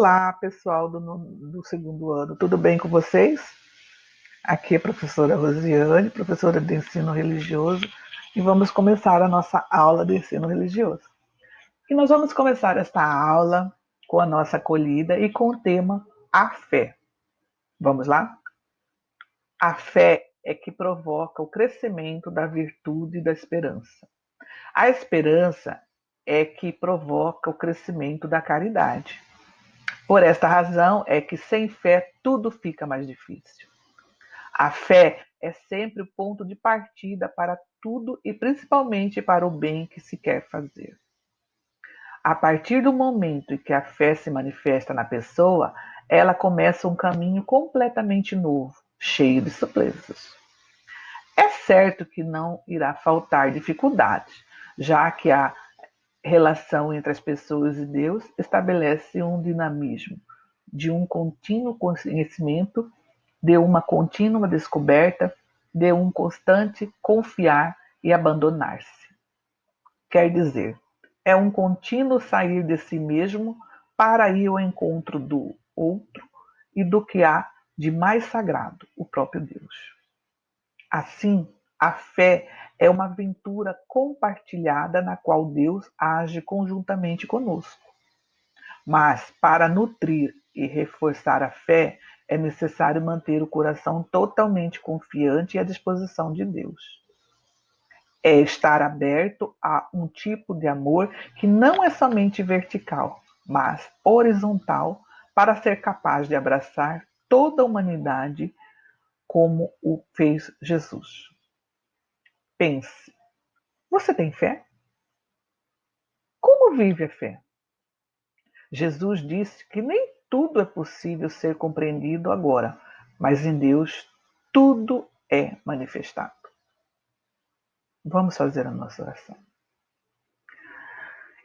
Olá, pessoal do segundo ano, tudo bem com vocês? Aqui é a professora Rosiane, professora de ensino religioso, e vamos começar a nossa aula de ensino religioso. E nós vamos começar esta aula com a nossa acolhida e com o tema A Fé. Vamos lá? A fé é que provoca o crescimento da virtude e da esperança. A esperança é que provoca o crescimento da caridade. Por esta razão é que sem fé tudo fica mais difícil. A fé é sempre o ponto de partida para tudo e principalmente para o bem que se quer fazer. A partir do momento em que a fé se manifesta na pessoa, ela começa um caminho completamente novo, cheio de surpresas. É certo que não irá faltar dificuldades, já que a relação entre as pessoas e Deus estabelece um dinamismo de um contínuo conhecimento, de uma contínua descoberta, de um constante confiar e abandonar-se. Quer dizer, é um contínuo sair de si mesmo para ir ao encontro do outro e do que há de mais sagrado, o próprio Deus. Assim, a fé é uma aventura compartilhada na qual Deus age conjuntamente conosco. Mas, para nutrir e reforçar a fé, é necessário manter o coração totalmente confiante e à disposição de Deus. É estar aberto a um tipo de amor que não é somente vertical, mas horizontal, para ser capaz de abraçar toda a humanidade como o fez Jesus. Pense, você tem fé? Como vive a fé? Jesus disse que nem tudo é possível ser compreendido agora, mas em Deus tudo é manifestado. Vamos fazer a nossa oração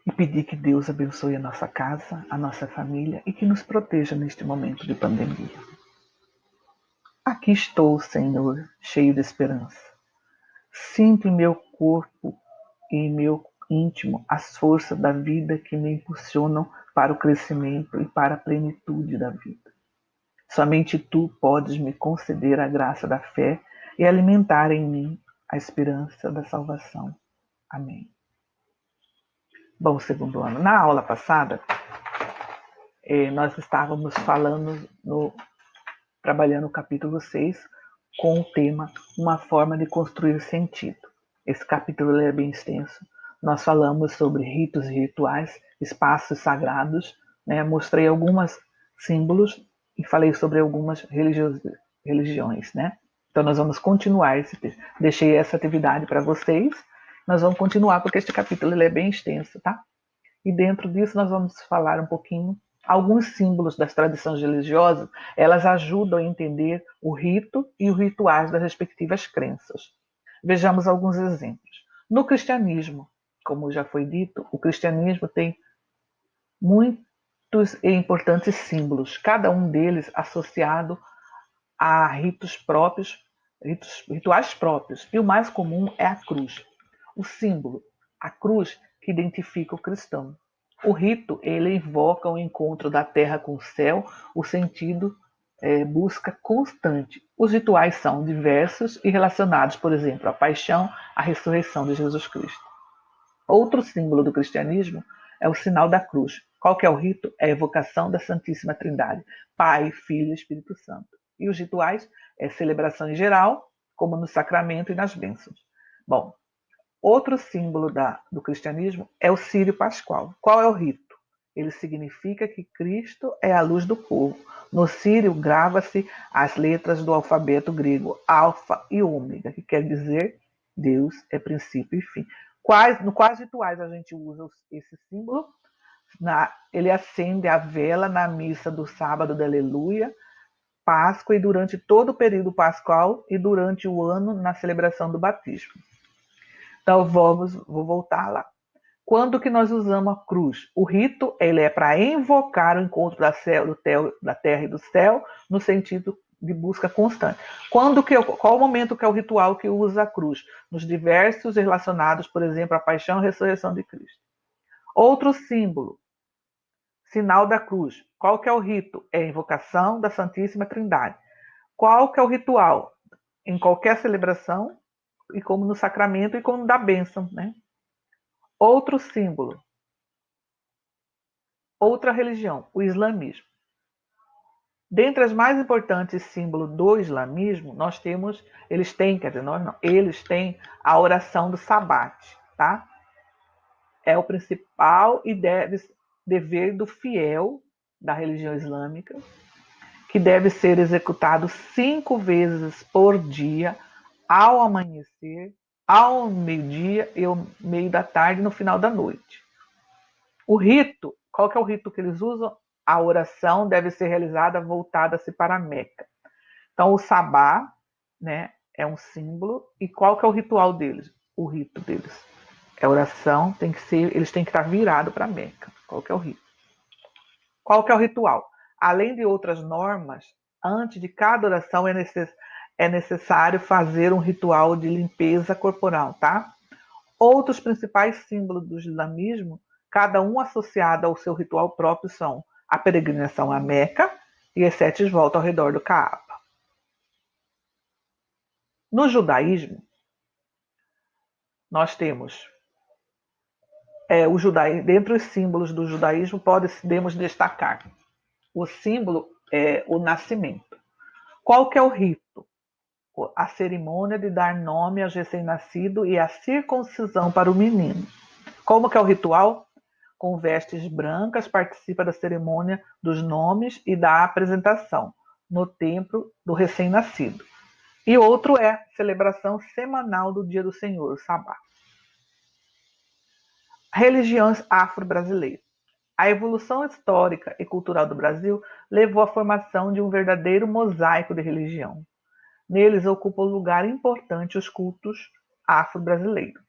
e pedir que Deus abençoe a nossa casa, a nossa família e que nos proteja neste momento de pandemia. Aqui estou, Senhor, cheio de esperança. Sinto em meu corpo e em meu íntimo as forças da vida que me impulsionam para o crescimento e para a plenitude da vida. Somente tu podes me conceder a graça da fé e alimentar em mim a esperança da salvação. Amém. Bom, segundo ano, na aula passada, nós estávamos trabalhando o capítulo 6 com o tema Uma Forma de Construir Sentido. Esse capítulo é bem extenso. Nós falamos sobre ritos e rituais, espaços sagrados, né? Mostrei alguns símbolos e falei sobre algumas religiões, né? Então nós vamos continuar esse texto. Deixei essa atividade para vocês. Nós vamos continuar porque este capítulo ele é bem extenso, tá? E dentro disso nós vamos falar um pouquinho. Alguns símbolos das tradições religiosas, elas ajudam a entender o rito e os rituais das respectivas crenças. Vejamos alguns exemplos. No cristianismo, como já foi dito, o cristianismo tem muitos e importantes símbolos, cada um deles associado a ritos próprios, rituais próprios. E o mais comum é a cruz. O símbolo, a cruz que identifica o cristão. O rito, ele invoca o encontro da terra com o céu, o sentido busca constante. Os rituais são diversos e relacionados, por exemplo, à paixão, à ressurreição de Jesus Cristo. Outro símbolo do cristianismo é o sinal da cruz. Qual que é o rito? É a evocação da Santíssima Trindade, Pai, Filho e Espírito Santo. E os rituais é celebração em geral, como no sacramento e nas bênçãos. Bom, outro símbolo do cristianismo é o Círio Pascual. Qual é o rito? Ele significa que Cristo é a luz do povo. No Círio grava-se as letras do alfabeto grego, alfa e ômega, que quer dizer Deus é princípio e fim. Quais rituais a gente usa esse símbolo? Ele acende a vela na missa do sábado da Aleluia, Páscoa e durante todo o período pascal e durante o ano na celebração do batismo. Então vou voltar lá. Quando que nós usamos a cruz? O rito ele é para invocar o encontro da terra e do céu no sentido de busca constante. Qual o momento que é o ritual que usa a cruz? Nos diversos relacionados, por exemplo, à paixão e ressurreição de Cristo. Outro símbolo Sinal da cruz. Qual que é o rito? É a invocação da Santíssima Trindade. Qual que é o ritual? Em qualquer celebração, e como no sacramento e como da bênção, né? Outro símbolo, outra religião, o islamismo. Dentre as mais importantes símbolos do islamismo, nós temos, eles têm, quer dizer, nós não, eles têm a oração do Sabat, tá? É o principal e dever do fiel da religião islâmica, que deve ser executado 5 vezes por dia, ao amanhecer, ao meio-dia e ao meio da tarde, no final da noite. O rito, qual que é o rito que eles usam? A oração deve ser realizada voltada-se para a Meca. Então, o sabá, né, é um símbolo. E qual que é o ritual deles? O rito deles. A oração tem que ser, eles têm que estar virados para a Meca. Qual que é o rito? Qual que é o ritual? Além de outras normas, antes de cada oração é necessário fazer um ritual de limpeza corporal, tá? Outros principais símbolos do islamismo, cada um associado ao seu ritual próprio, são a peregrinação à Meca e as 7 voltas ao redor do Kaaba. No judaísmo, nós temos dentre os símbolos do judaísmo, podemos destacar o símbolo é o nascimento. Qual que é o rito? A cerimônia de dar nome ao recém-nascido e a circuncisão para o menino. Como que é o ritual? Com vestes brancas, participa da cerimônia dos nomes e da apresentação no templo do recém-nascido. E outro é a celebração semanal do Dia do Senhor, o Sabá. Religiões afro-brasileiras. A evolução histórica e cultural do Brasil levou à formação de um verdadeiro mosaico de religião. Neles ocupam lugar importante os cultos afro-brasileiros.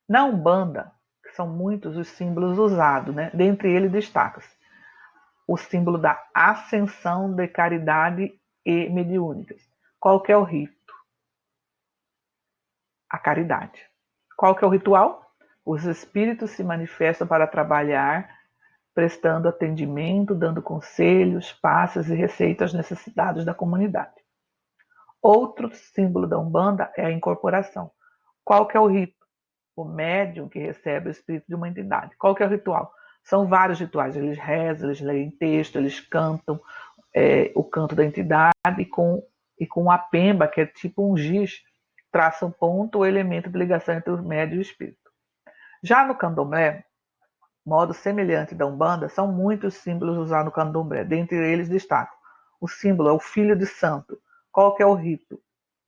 Na Umbanda, que são muitos os símbolos usados, né? Dentre eles destaca-se o símbolo da ascensão de caridade e mediúnicas. Qual que é o rito? A caridade. Qual que é o ritual? Os espíritos se manifestam para trabalhar, prestando atendimento, dando conselhos, passes e receitas às necessidades da comunidade. Outro símbolo da Umbanda é a incorporação. Qual que é o rito? O médium que recebe o espírito de uma entidade. Qual que é o ritual? São vários rituais. Eles rezam, eles leem texto, eles cantam o canto da entidade e com a pemba, que é tipo um giz, traça um ponto ou elemento de ligação entre o médium e o espírito. Já no candomblé, modo semelhante da Umbanda, são muitos símbolos usados no candomblé. Dentre eles destaco o símbolo é o filho de santo. Qual que é o rito?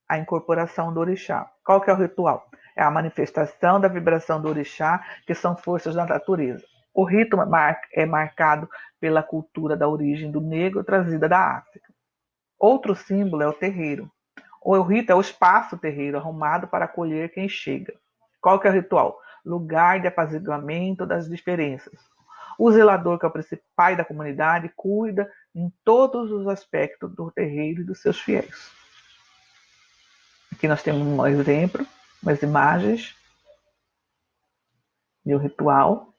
A incorporação do orixá. Qual que é o ritual? É a manifestação da vibração do orixá, que são forças da natureza. O rito é marcado pela cultura da origem do negro trazida da África. Outro símbolo é o terreiro. O rito é o espaço terreiro arrumado para acolher quem chega. Qual que é o ritual? Lugar de apaziguamento das diferenças. O zelador, que é o principal da comunidade, cuida em todos os aspectos do terreiro e dos seus fiéis. Aqui nós temos um exemplo, umas imagens de um ritual.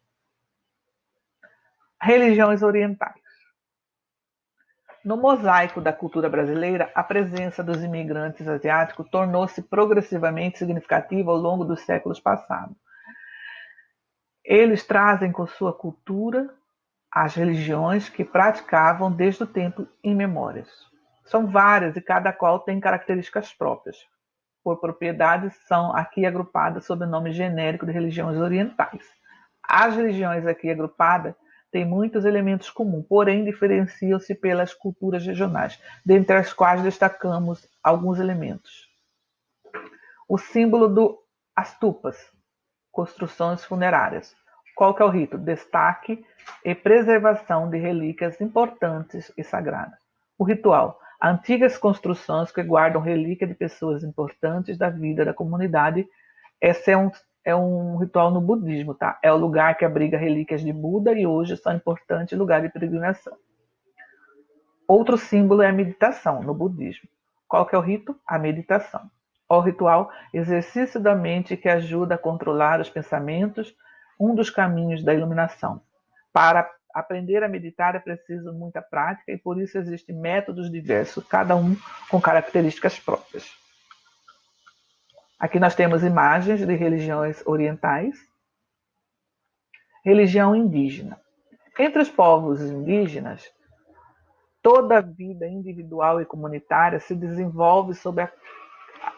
Religiões orientais. No mosaico da cultura brasileira, a presença dos imigrantes asiáticos tornou-se progressivamente significativa ao longo dos séculos passados. Eles trazem com sua cultura as religiões que praticavam desde o tempo imemórias. São várias e cada qual tem características próprias. Por propriedades, são aqui agrupadas sob o nome genérico de religiões orientais. As religiões aqui agrupadas têm muitos elementos comuns, porém diferenciam-se pelas culturas regionais, dentre as quais destacamos alguns elementos. O símbolo das tupas, construções funerárias. Qual que é o rito? Destaque e preservação de relíquias importantes e sagradas. O ritual. Antigas construções que guardam relíquias de pessoas importantes da vida da comunidade. Esse é um ritual no budismo, tá? É o lugar que abriga relíquias de Buda e hoje são importantes lugares de peregrinação. Outro símbolo é a meditação no budismo. Qual que é o rito? A meditação. O ritual, exercício da mente que ajuda a controlar os pensamentos, um dos caminhos da iluminação, para Aprender a meditar é preciso muita prática e por isso existem métodos diversos, cada um com características próprias. Aqui nós temos imagens de religiões orientais. Religião indígena. Entre os povos indígenas, toda a vida individual e comunitária se desenvolve sob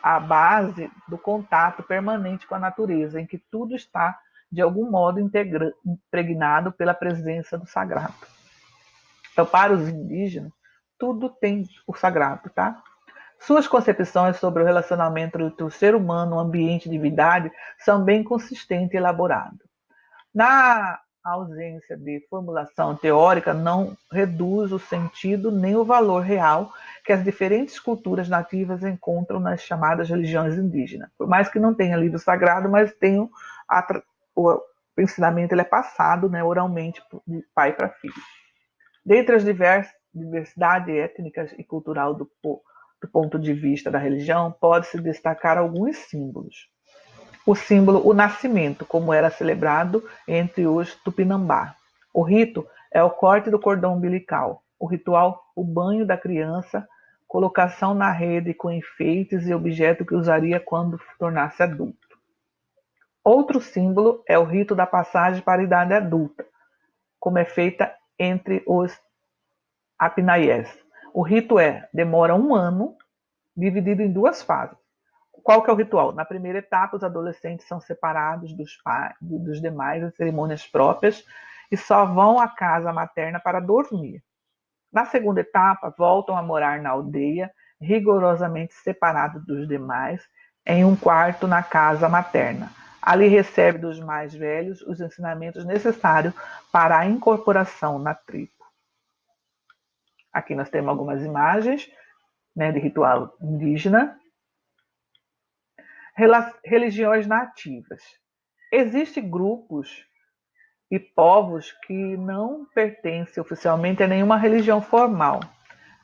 a base do contato permanente com a natureza, em que tudo está, de algum modo, impregnado pela presença do sagrado. Então, para os indígenas, tudo tem o sagrado, tá? Suas concepções sobre o relacionamento entre o ser humano, o ambiente e a divindade são bem consistentes e elaboradas. Na ausência de formulação teórica, não reduz o sentido nem o valor real que as diferentes culturas nativas encontram nas chamadas religiões indígenas. Por mais que não tenha livro sagrado, mas tem o ensinamento ele é passado, né, oralmente de pai para filho. Dentre as diversidades étnicas e cultural do ponto de vista da religião, pode-se destacar alguns símbolos. O símbolo, o nascimento, como era celebrado entre os Tupinambá. O rito é o corte do cordão umbilical. O ritual, o banho da criança, colocação na rede com enfeites e objeto que usaria quando tornasse adulto. Outro símbolo é o rito da passagem para a idade adulta, como é feita entre os Apinaiés. O rito demora 1 ano, dividido em 2 fases. Qual que é o ritual? Na primeira etapa, os adolescentes são separados dos demais em cerimônias próprias e só vão à casa materna para dormir. Na segunda etapa, voltam a morar na aldeia, rigorosamente separados dos demais, em um quarto na casa materna. Ali recebe dos mais velhos os ensinamentos necessários para a incorporação na tribo. Aqui nós temos algumas imagens, né, de ritual indígena. Religiões nativas. Existem grupos e povos que não pertencem oficialmente a nenhuma religião formal,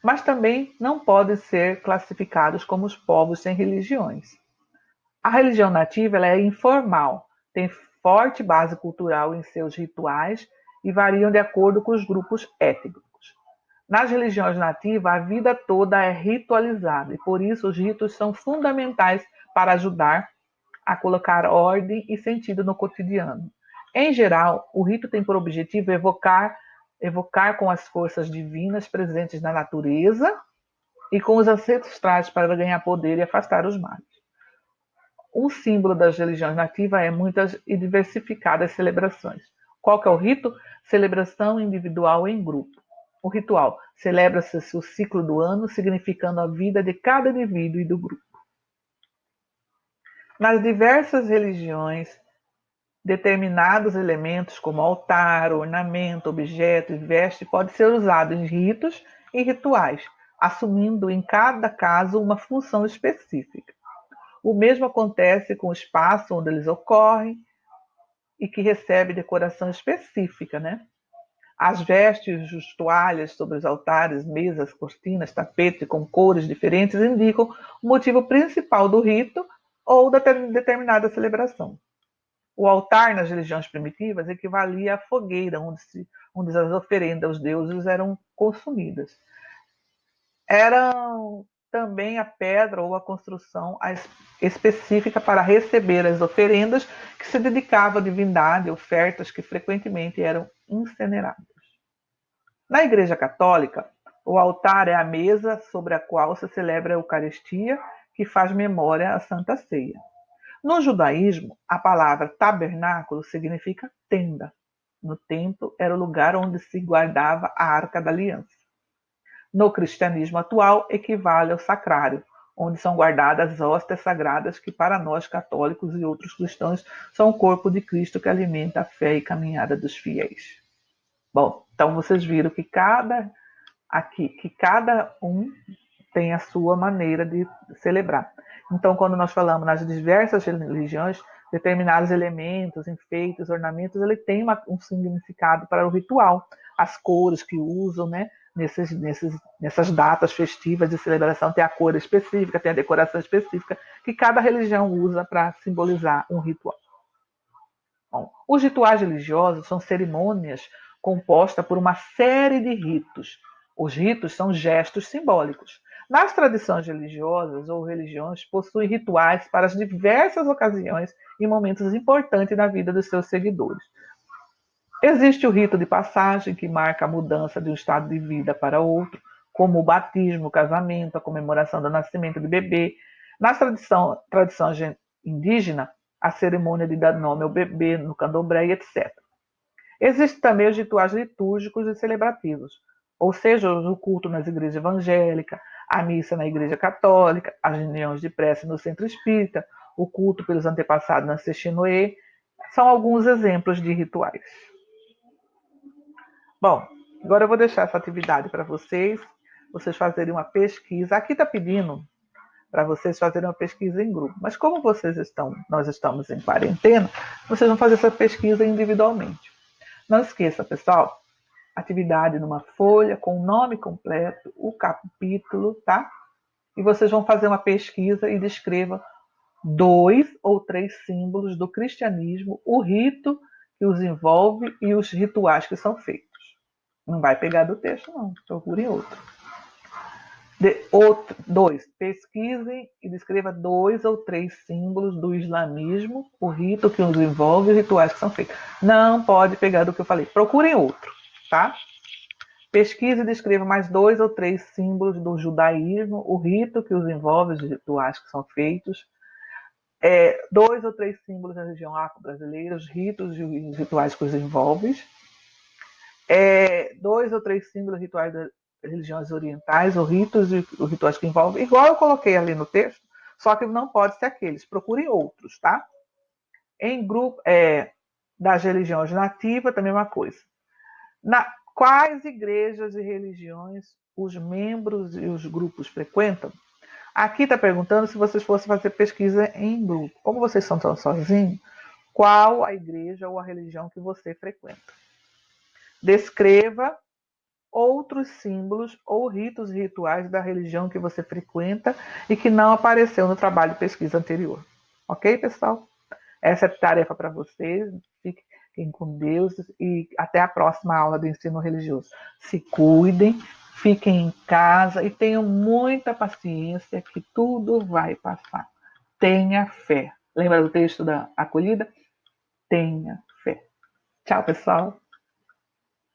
mas também não podem ser classificados como os povos sem religiões. A religião nativa ela é informal, tem forte base cultural em seus rituais e variam de acordo com os grupos étnicos. Nas religiões nativas, a vida toda é ritualizada e por isso os ritos são fundamentais para ajudar a colocar ordem e sentido no cotidiano. Em geral, o rito tem por objetivo evocar com as forças divinas presentes na natureza e com os ancestrais para ganhar poder e afastar os males. Um símbolo das religiões nativas é muitas e diversificadas celebrações. Qual que é o rito? Celebração individual em grupo. O ritual celebra-se o ciclo do ano, significando a vida de cada indivíduo e do grupo. Nas diversas religiões, determinados elementos como altar, ornamento, objeto e veste podem ser usados em ritos e rituais, assumindo em cada caso uma função específica. O mesmo acontece com o espaço onde eles ocorrem e que recebe decoração específica, né? As vestes, as toalhas sobre os altares, mesas, cortinas, tapetes com cores diferentes indicam o motivo principal do rito ou da determinada celebração. O altar nas religiões primitivas equivalia à fogueira onde as oferendas aos deuses eram consumidas. Eram também a pedra ou a construção específica para receber as oferendas que se dedicava à divindade, ofertas que frequentemente eram incineradas. Na Igreja Católica, o altar é a mesa sobre a qual se celebra a Eucaristia, que faz memória à Santa Ceia. No judaísmo, a palavra tabernáculo significa tenda. No templo era o lugar onde se guardava a Arca da Aliança. No cristianismo atual, equivale ao sacrário, onde são guardadas as hóstias sagradas que para nós católicos e outros cristãos são o corpo de Cristo que alimenta a fé e caminhada dos fiéis. Bom, então vocês viram que cada um tem a sua maneira de celebrar. Então, quando nós falamos nas diversas religiões, determinados elementos, enfeites, ornamentos, ele tem um significado para o ritual. As cores que usam, né? Nessas datas festivas de celebração, tem a cor específica, tem a decoração específica, que cada religião usa para simbolizar um ritual. Bom, os rituais religiosos são cerimônias composta por uma série de ritos. Os ritos são gestos simbólicos. Nas tradições religiosas ou religiões, possuem rituais para as diversas ocasiões e momentos importantes na vida dos seus seguidores. Existe o rito de passagem, que marca a mudança de um estado de vida para outro, como o batismo, o casamento, a comemoração do nascimento do bebê. Na tradição indígena, a cerimônia de dar nome ao bebê no candomblé, etc. Existem também os rituais litúrgicos e celebrativos, ou seja, o culto nas igrejas evangélicas, a missa na igreja católica, as reuniões de prece no centro espírita, o culto pelos antepassados na Sexinoe, são alguns exemplos de rituais. Bom, agora eu vou deixar essa atividade para vocês fazerem uma pesquisa. Aqui está pedindo para vocês fazerem uma pesquisa em grupo, mas como nós estamos em quarentena, vocês vão fazer essa pesquisa individualmente. Não esqueça, pessoal, atividade numa folha com o nome completo, o capítulo, tá? E vocês vão fazer uma pesquisa e descreva 2 ou 3 símbolos do cristianismo, o rito que os envolve e os rituais que são feitos. Não vai pegar do texto, não. Procure outro. 2. Pesquisem e descreva 2 ou 3 símbolos do islamismo, o rito que os envolve e os rituais que são feitos. Não pode pegar do que eu falei. Procurem outro, tá? Pesquise e descreva mais 2 ou 3 símbolos do judaísmo, o rito que os envolve, os rituais que são feitos. 2 ou 3 símbolos da religião afro-brasileira, os ritos e os rituais que os envolvem. 2 ou 3 símbolos rituais das religiões orientais, ou ritos e os rituais que envolvem, igual eu coloquei ali no texto, só que não pode ser aqueles. Procurem outros, tá? Em grupo das religiões nativas, também uma coisa. Quais igrejas e religiões os membros e os grupos frequentam? Aqui está perguntando se vocês fossem fazer pesquisa em grupo. Como vocês são tão sozinhos, qual a igreja ou a religião que você frequenta? Descreva outros símbolos ou ritos e rituais da religião que você frequenta e que não apareceu no trabalho de pesquisa anterior. Ok, pessoal? Essa é a tarefa para vocês. Fiquem com Deus e até a próxima aula do ensino religioso. Se cuidem, fiquem em casa e tenham muita paciência que tudo vai passar. Tenha fé. Lembra do texto da acolhida? Tenha fé. Tchau, pessoal.